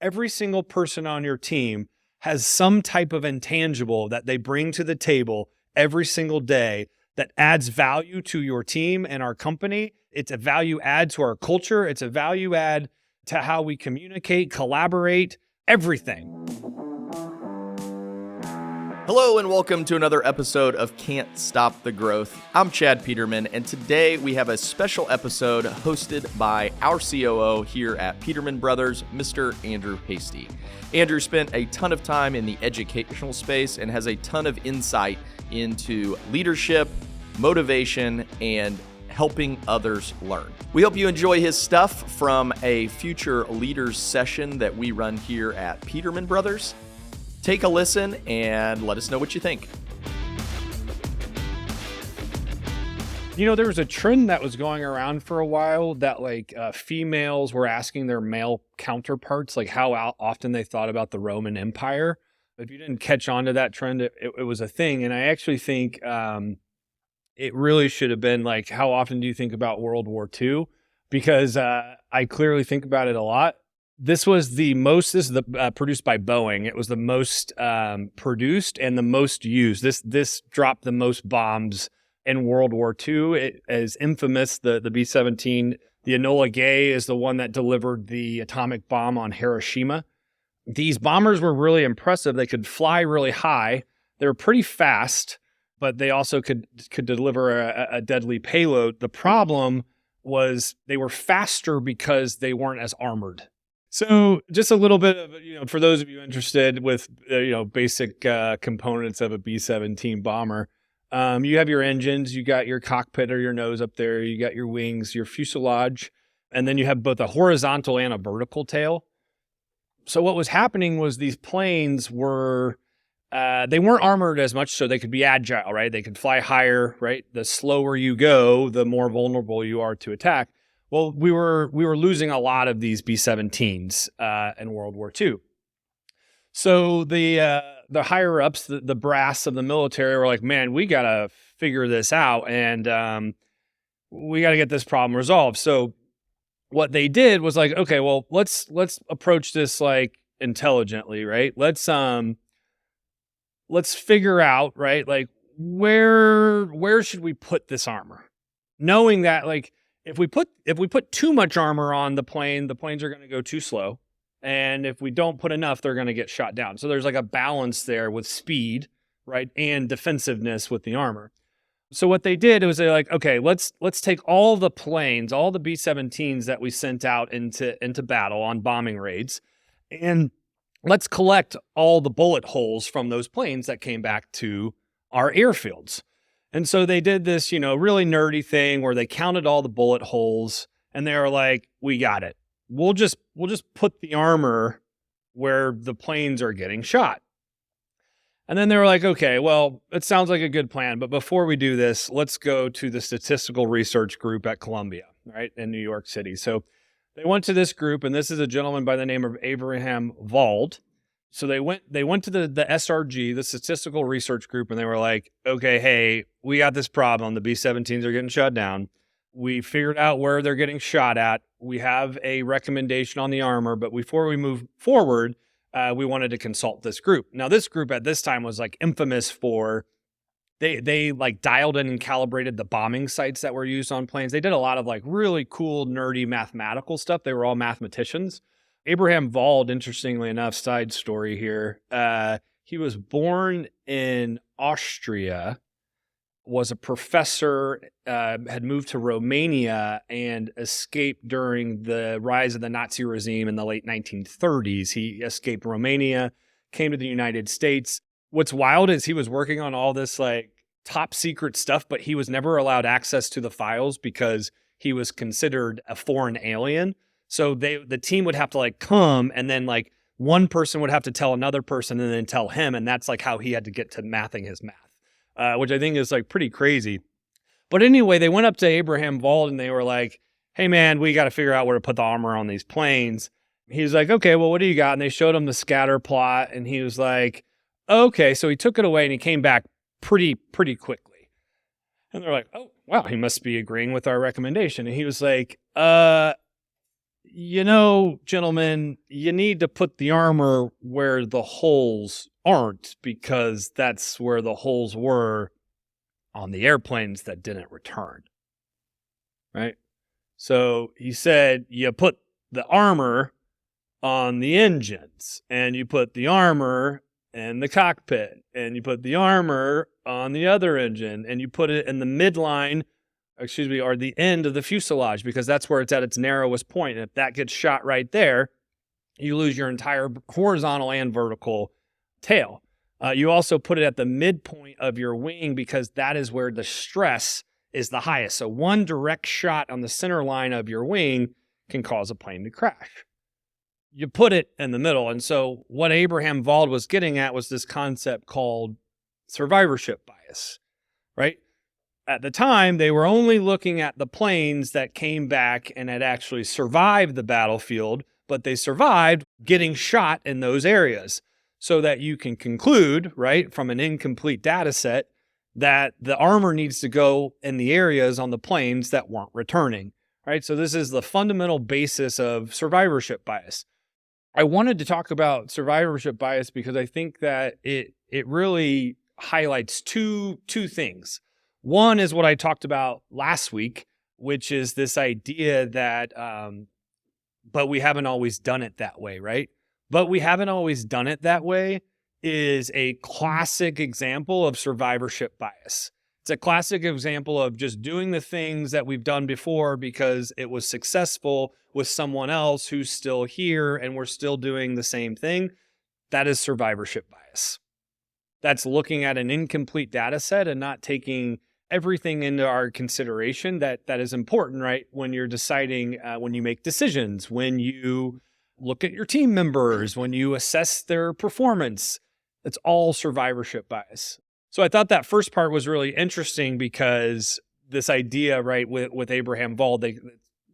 Every single person on your team has some type of intangible that they bring to the table every single day that adds value to your team and our company. It's a value add to our culture. It's a value add to how we communicate, collaborate, everything. Hello and welcome to another episode of Can't Stop the Growth. I'm Chad Peterman, and today we have a special episode hosted by our COO here at Peterman Brothers, Mr. Andrew Hasty. Andrew spent a ton of time in the educational space and has a ton of insight into leadership, motivation, and helping others learn. We hope you enjoy his stuff from a future leaders session that we run here at Peterman Brothers. Take a listen and let us know what you think. You know, there was a trend that was going around for a while that females were asking their male counterparts how often they thought about the Roman Empire. If you didn't catch on to that trend, it was a thing. And I actually think it really should have been how often do you think about World War II? Because I clearly think about it a lot. This is produced by Boeing. It was the most produced and the most used. This dropped the most bombs in World War II. It is infamous, the B-17. The Enola Gay is the one that delivered the atomic bomb on Hiroshima. These bombers were really impressive. They could fly really high. They were pretty fast, but they also could deliver a deadly payload. The problem was they were faster because they weren't as armored. So just a little bit of, for those of you interested with, basic components of a B-17 bomber, you have your engines, you got your cockpit or your nose up there, you got your wings, your fuselage, and then you have both a horizontal and a vertical tail. So what was happening was these planes they weren't armored as much, so they could be agile, right? They could fly higher, right? The slower you go, the more vulnerable you are to attack. Well, we were losing a lot of these B-17s in World War II. So the higher ups, the brass of the military, were like, "Man, we gotta figure this out, and we gotta get this problem resolved." So what they did was okay, well, let's approach this intelligently, right? Let's figure out, right, where should we put this armor, knowing that if we put too much armor on the planes are going to go too slow. And if we don't put enough, they're going to get shot down. So there's a balance there with speed, right? And defensiveness with the armor. So what they did was okay, let's take all the planes, all the B-17s that we sent out into battle on bombing raids, and let's collect all the bullet holes from those planes that came back to our airfields. And so they did this, really nerdy thing where they counted all the bullet holes and they were like, "We got it. We'll just put the armor where the planes are getting shot." And then they were like, "Okay, well, it sounds like a good plan, but before we do this, let's go to the statistical research group at Columbia, right, in New York City." So they went to this group, and this is a gentleman by the name of Abraham Wald. So they went to the SRG, the statistical research group, and they were like, "Okay, hey, we got this problem. The B-17s are getting shot down. We figured out where they're getting shot at. We have a recommendation on the armor, but before we move forward, we wanted to consult this group." Now, this group at this time was infamous for they dialed in and calibrated the bombing sites that were used on planes. They did a lot of really cool, nerdy mathematical stuff. They were all mathematicians. Abraham Wald, interestingly enough, side story here, he was born in Austria, was a professor, had moved to Romania and escaped during the rise of the Nazi regime in the late 1930s. He escaped Romania, came to the United States. What's wild is he was working on all this top secret stuff, but he was never allowed access to the files because he was considered a foreign alien. So the team would have to come, and then one person would have to tell another person and then tell him. And that's how he had to get to mathing his math, which I think is pretty crazy. But anyway, they went up to Abraham Wald and they were like, "Hey man, we got to figure out where to put the armor on these planes." He was like, "Okay, well, what do you got?" And they showed him the scatter plot, and he was like, "Okay." So he took it away and he came back pretty quickly. And they're like, "Oh, wow, he must be agreeing with our recommendation." And he was like, gentlemen, you need to put the armor where the holes aren't, because that's where the holes were on the airplanes that didn't return. Right? So he said you put the armor on the engines, and you put the armor in the cockpit, and you put the armor on the other engine, and you put it in the midline, or the end of the fuselage, because that's where it's at its narrowest point. And if that gets shot right there, you lose your entire horizontal and vertical tail. You also put it at the midpoint of your wing, because that is where the stress is the highest. So one direct shot on the center line of your wing can cause a plane to crash. You put it in the middle. And so what Abraham Wald was getting at was this concept called survivorship bias, right? At the time, they were only looking at the planes that came back and had actually survived the battlefield, but they survived getting shot in those areas, so that you can conclude, right, from an incomplete data set, that the armor needs to go in the areas on the planes that weren't returning, right? So this is the fundamental basis of survivorship bias. I wanted to talk about survivorship bias because I think that it really highlights two things. One is what I talked about last week, which is this idea that, but we haven't always done it that way, right? But we haven't always done it that way is a classic example of survivorship bias. It's a classic example of just doing the things that we've done before because it was successful with someone else who's still here, and we're still doing the same thing. That is survivorship bias. That's looking at an incomplete data set and not taking everything into our consideration that is important, right? When you're deciding, when you make decisions, when you look at your team members, when you assess their performance, it's all survivorship bias. So I thought that first part was really interesting because this idea, right, with Abraham Wald, they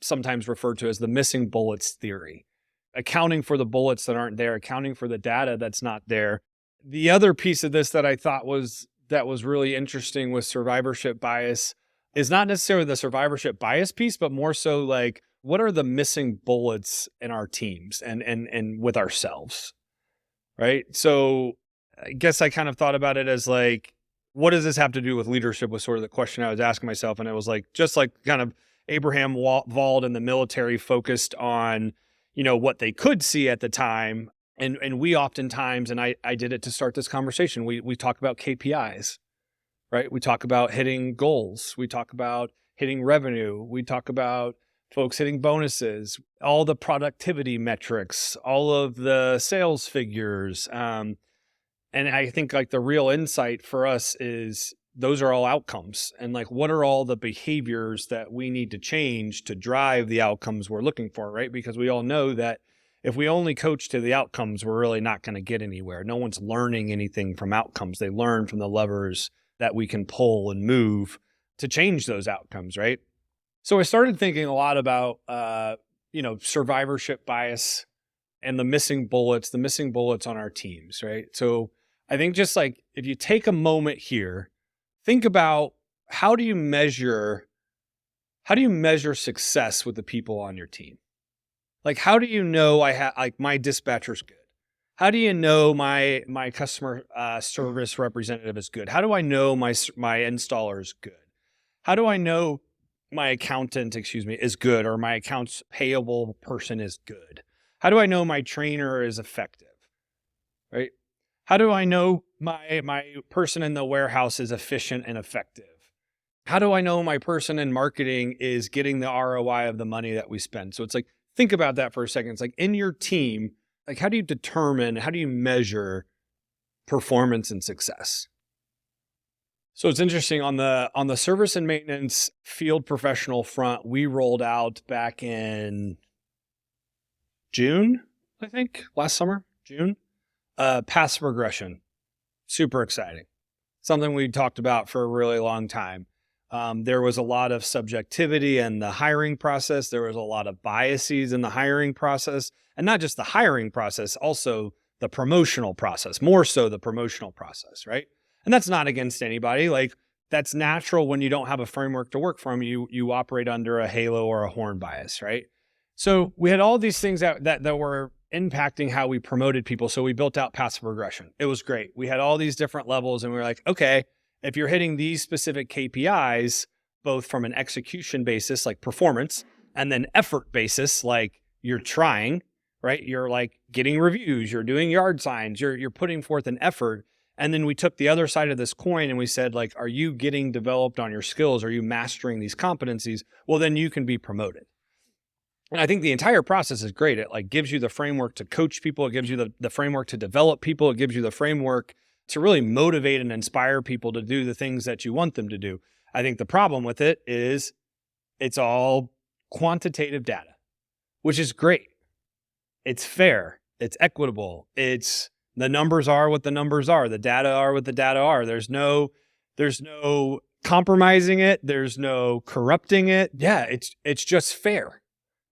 sometimes referred to as the missing bullets theory, accounting for the bullets that aren't there, accounting for the data that's not there. The other piece of this that I thought was really interesting with survivorship bias is not necessarily the survivorship bias piece, but more so like, what are the missing bullets in our teams and with ourselves, right? So I guess I kind of thought about it as like, what does this have to do with leadership, was sort of the question I was asking myself. And it was like, just like kind of Abraham Wald and the military focused on, what they could see at the time. And we oftentimes, and I did it to start this conversation, we talk about KPIs, right? We talk about hitting goals. We talk about hitting revenue. We talk about folks hitting bonuses, all the productivity metrics, all of the sales figures. And I think like the real insight for us is those are all outcomes. And like, what are all the behaviors that we need to change to drive the outcomes we're looking for, right? Because we all know that if we only coach to the outcomes, we're really not going to get anywhere. No one's learning anything from outcomes. They learn from the levers that we can pull and move to change those outcomes, right? So I started thinking a lot about, survivorship bias and the missing bullets on our teams, right? So I think just like, if you take a moment here, think about how do you measure success with the people on your team? Like, how do you know my dispatcher's good? How do you know my customer service representative is good? How do I know my installer is good? How do I know my accountant, is good, or my accounts payable person is good? How do I know my trainer is effective, right? How do I know my person in the warehouse is efficient and effective? How do I know my person in marketing is getting the ROI of the money that we spend? So it's like, think about that for a second. It's like, in your team, like, how do you measure performance and success? So it's interesting, on the service and maintenance field professional front, we rolled out back in June, I think, last summer, June, passive regression. Super exciting. Something we talked about for a really long time. There was a lot of subjectivity in the hiring process. There was a lot of biases in the hiring process, and not just the hiring process, also the promotional process, more so the promotional process, right? And that's not against anybody. Like, that's natural when you don't have a framework to work from. You operate under a halo or a horn bias, right? So we had all these things that were impacting how we promoted people. So we built out passive regression. It was great. We had all these different levels and we were like, okay, if you're hitting these specific KPIs, both from an execution basis, like performance, and then effort basis, like you're trying, right? You're like getting reviews, you're doing yard signs, you're putting forth an effort. And then we took the other side of this coin and we said, like, are you getting developed on your skills? Are you mastering these competencies? Well, then you can be promoted. And I think the entire process is great. It like gives you the framework to coach people. It gives you the framework to develop people. It gives you the framework to really motivate and inspire people to do the things that you want them to do. I think the problem with it is it's all quantitative data, which is great. It's fair. It's equitable. It's the numbers are what the numbers are. The data are what the data are. There's no compromising it. There's no corrupting it. Yeah, it's just fair.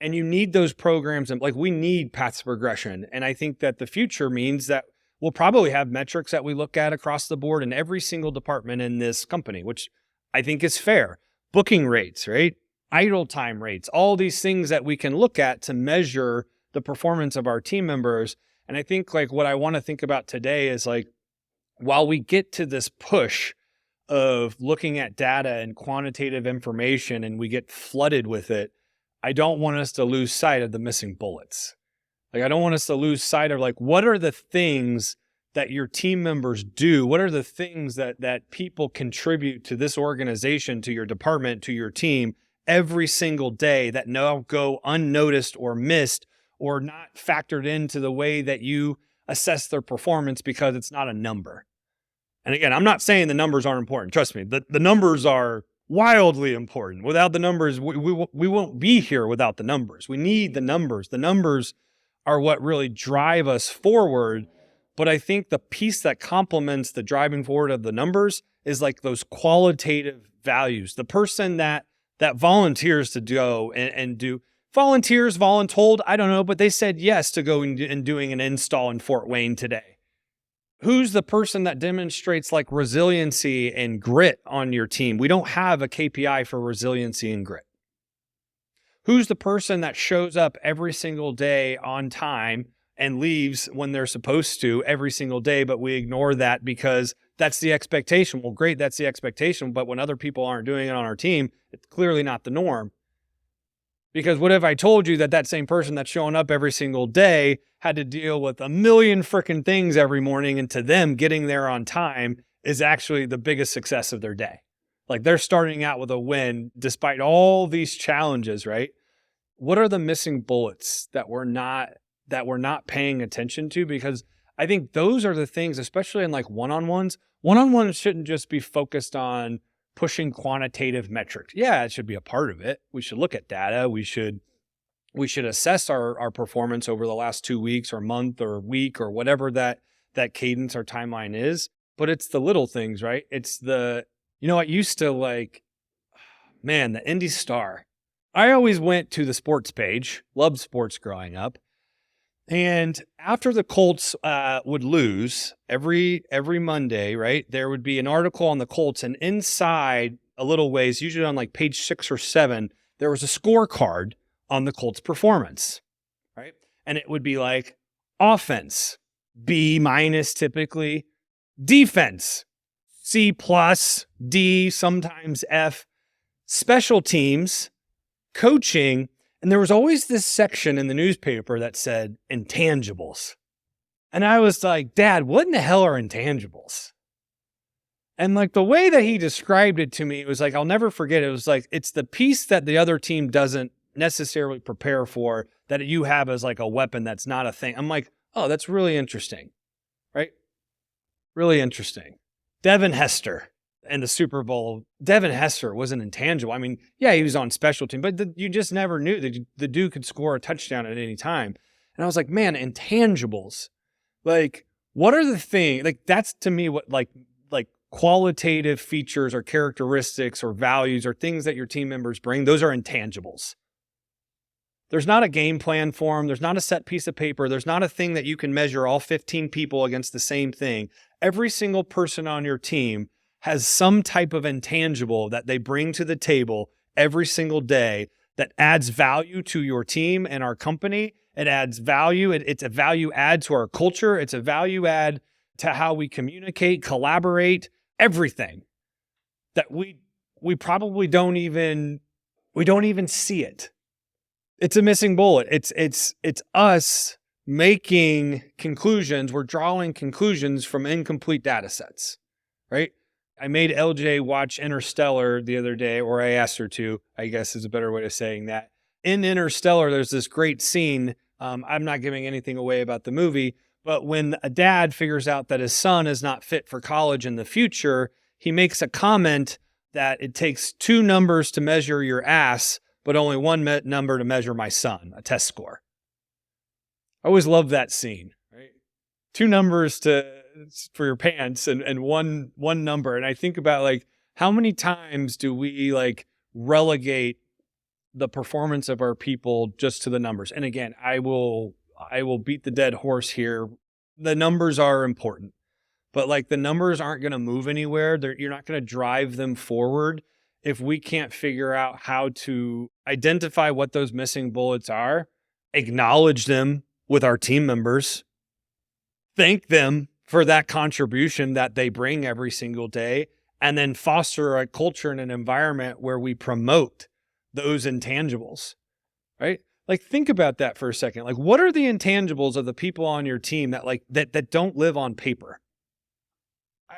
And you need those programs, and like we need passive regression. And I think that the future means that we'll probably have metrics that we look at across the board in every single department in this company, which I think is fair. Booking rates, right? Idle time rates, all these things that we can look at to measure the performance of our team members. And I think like what I want to think about today is like, while we get to this push of looking at data and quantitative information and we get flooded with it, I don't want us to lose sight of the missing bullets. Like, I don't want us to lose sight of like, what are the things that your team members do? What are the things that people contribute to this organization, to your department, to your team every single day that now go unnoticed or missed or not factored into the way that you assess their performance because it's not a number? And again, I'm not saying the numbers aren't important. Trust me, the numbers are wildly important. Without the numbers, we won't be here without the numbers. We need the numbers. The numbers are what really drive us forward. But I think the piece that complements the driving forward of the numbers is like those qualitative values. The person that volunteers to go and do, voluntold, I don't know, but they said yes to going and doing an install in Fort Wayne today. Who's the person that demonstrates like resiliency and grit on your team? We don't have a KPI for resiliency and grit. Who's the person that shows up every single day on time and leaves when they're supposed to every single day, but we ignore that because that's the expectation? Well, great, that's the expectation, but when other people aren't doing it on our team, it's clearly not the norm. Because what if I told you that same person that's showing up every single day had to deal with a million freaking things every morning, and to them getting there on time is actually the biggest success of their day? Like, they're starting out with a win despite all these challenges, right? What are the missing bullets that we're not paying attention to? Because I think those are the things, especially in like one-on-ones. One-on-ones shouldn't just be focused on pushing quantitative metrics. Yeah, it should be a part of it. We should look at data. We should assess our performance over the last 2 weeks or month or week or whatever that cadence or timeline is. But it's the little things, right? It's the, I used to like, man, the Indy Star. I always went to the sports page, loved sports growing up. And after the Colts would lose every Monday, right, there would be an article on the Colts, and inside a little ways, usually on like page 6 or 7, there was a scorecard on the Colts' performance, right? And it would be like offense, B- typically, defense, C+, D, sometimes F, special teams, coaching. And there was always this section in the newspaper that said intangibles. And I was like, Dad, what in the hell are intangibles? And like the way that he described it to me, it was like, I'll never forget. It was like, it's the piece that the other team doesn't necessarily prepare for that you have as like a weapon that's not a thing. I'm like, oh, that's really interesting, right? Really interesting. Devin Hester. And the Super Bowl, Devin Hester was an intangible. I mean, yeah, he was on special team, but you just never knew that the dude could score a touchdown at any time. And I was like, man, intangibles. Like, what are the things, like, that's to me what like qualitative features or characteristics or values or things that your team members bring. Those are intangibles. There's not a game plan for them. There's not a set piece of paper. There's not a thing that you can measure all 15 people against the same thing. Every single person on your team has some type of intangible that they bring to the table every single day that adds value to your team and our company. It adds value. It's a value add to our culture. It's a value add to how we communicate, collaborate, everything that we probably don't even see it. It's a missing bullet. It's us making conclusions. We're drawing conclusions from incomplete data sets, right? I made LJ watch Interstellar the other day, or I asked her to, I guess is a better way of saying that. In Interstellar, there's this great scene. I'm not giving anything away about the movie, but when a dad figures out that his son is not fit for college in the future, he makes a comment that it takes 2 numbers to measure your ass, but only 1 number to measure my son, a test score. I always love that scene, right? 2 numbers for your pants and one number. And I think about like, how many times do we like relegate the performance of our people just to the numbers? And again, I will beat the dead horse here. The numbers are important, but like the numbers aren't going to move anywhere. You're not going to drive them forward if we can't figure out how to identify what those missing bullets are, acknowledge them with our team members, thank them for that contribution that they bring every single day, and then foster a culture and an environment where we promote those intangibles, right? Like, think about that for a second. Like, what are the intangibles of the people on your team that don't live on paper?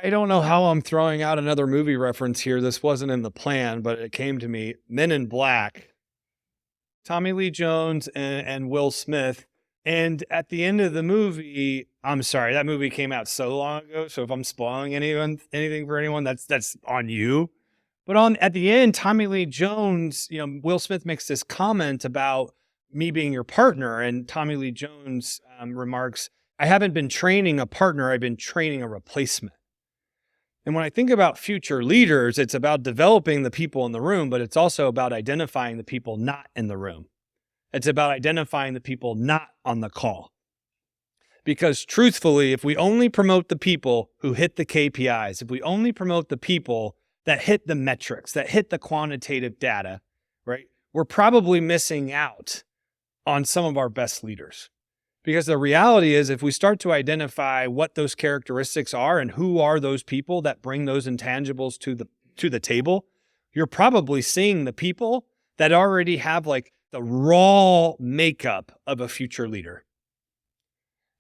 I don't know how I'm throwing out another movie reference here. This wasn't in the plan, but it came to me. Men in Black, Tommy Lee Jones and Will Smith. And at the end of the movie, I'm sorry, that movie came out so long ago. So if I'm spoiling anything for anyone, that's on you. But at the end, Tommy Lee Jones, Will Smith makes this comment about me being your partner. And Tommy Lee Jones remarks, I haven't been training a partner. I've been training a replacement. And when I think about future leaders, it's about developing the people in the room, but it's also about identifying the people not in the room. It's about identifying the people not on the call. Because truthfully, if we only promote the people who hit the KPIs, if we only promote the people that hit the metrics, that hit the quantitative data, right, we're probably missing out on some of our best leaders. Because the reality is, if we start to identify what those characteristics are and who are those people that bring those intangibles to the table, you're probably seeing the people that already have like the raw makeup of a future leader.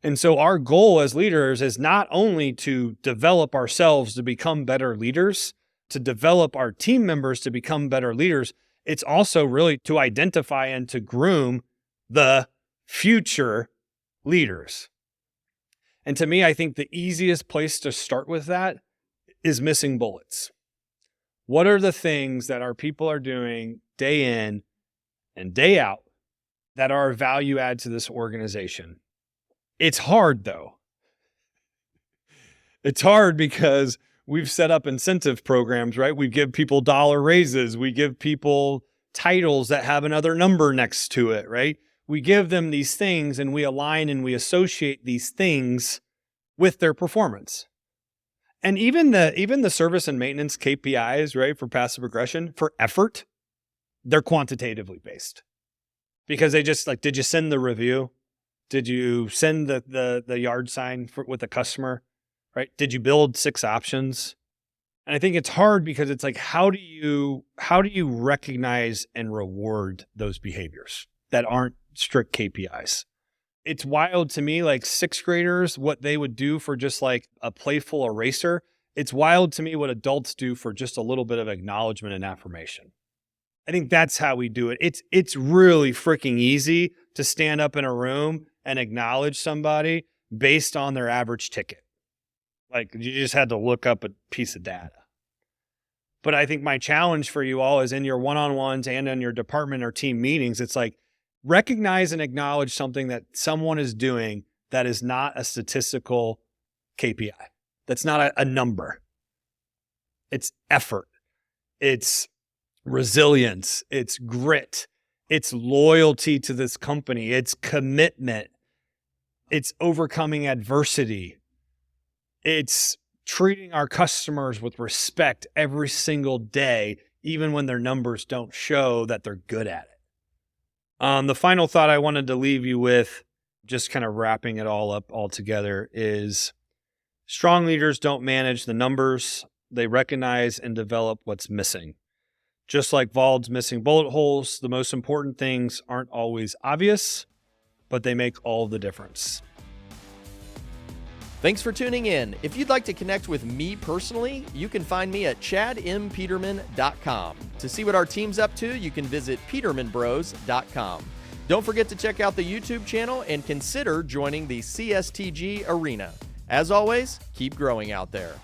And so our goal as leaders is not only to develop ourselves to become better leaders, to develop our team members to become better leaders, it's also really to identify and to groom the future leaders. And to me, I think the easiest place to start with that is missing bullets. What are the things that our people are doing day in and day out that are a value add to this organization? It's hard though. It's hard because we've set up incentive programs, right? We give people dollar raises. We give people titles that have another number next to it, right? We give them these things and we align and we associate these things with their performance. And even the service and maintenance KPIs, right, for passive aggression, for effort, they're quantitatively based. Because they just like, did you send the review? Did you send the yard sign with the customer, right? Did you build 6 options? And I think it's hard because it's like, how do you recognize and reward those behaviors that aren't strict KPIs? It's wild to me, like 6th graders, what they would do for just like a playful eraser. It's wild to me what adults do for just a little bit of acknowledgement and affirmation. I think that's how we do it. It's really freaking easy to stand up in a room and acknowledge somebody based on their average ticket. Like you just had to look up a piece of data. But I think my challenge for you all is in your one-on-ones and in your department or team meetings, it's like recognize and acknowledge something that someone is doing that is not a statistical KPI. That's not a number. It's effort. It's resilience. It's grit. It's loyalty to this company. It's commitment. It's overcoming adversity. It's treating our customers with respect every single day, even when their numbers don't show that they're good at it. The final thought I wanted to leave you with, just kind of wrapping it all up all together, is strong leaders don't manage the numbers. They recognize and develop what's missing. Just like Vald's missing bullet holes, the most important things aren't always obvious, but they make all the difference. Thanks for tuning in. If you'd like to connect with me personally, you can find me at chadmpeterman.com. To see what our team's up to, you can visit petermanbros.com. Don't forget to check out the YouTube channel and consider joining the CSTG arena. As always, keep growing out there.